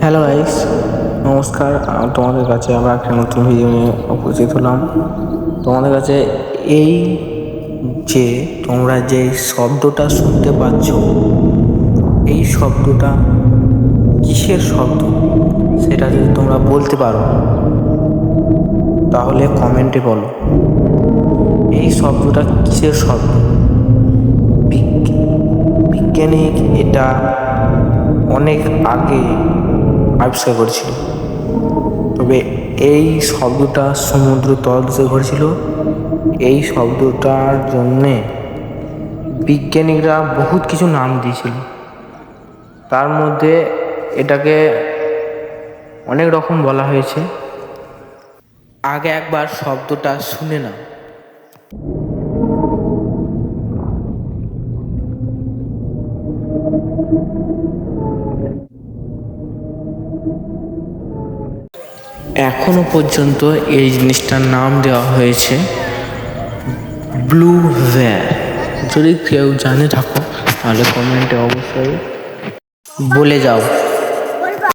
Hello guys, নমস্কার। তোমাদের কাছে আবার একটা নতুন ভিডিও নিয়ে উপস্থিত হলাম। তোমাদের কাছে এই যে তোমরা যে শব্দটা শুনতে পাচ্ছ, এই শব্দটা কিসের শব্দ সেটা যদি তোমরা বলতে পারো তাহলে কমেন্টে বলো এই শব্দটা কিসের শব্দ। বিজ্ঞানী এটা অনেক আগে আবিষ্কার করেছিল, তবে এই শব্দটা সমুদ্র তলদেশে ঘটেছিল। এই শব্দটার জন্যে বিজ্ঞানীরা বহুত কিছু নাম দিয়েছিল, তার মধ্যে এটাকে অনেক রকম বলা হয়েছে। আগে একবার শব্দটা শুনে না। এখনো পর্যন্ত এই জিনিসটার নাম দেওয়া হয়েছে ব্লু হোয়াল। যদি কেউ জানে থাকো তাহলে কমেন্টে অবশ্যই বলে যাও।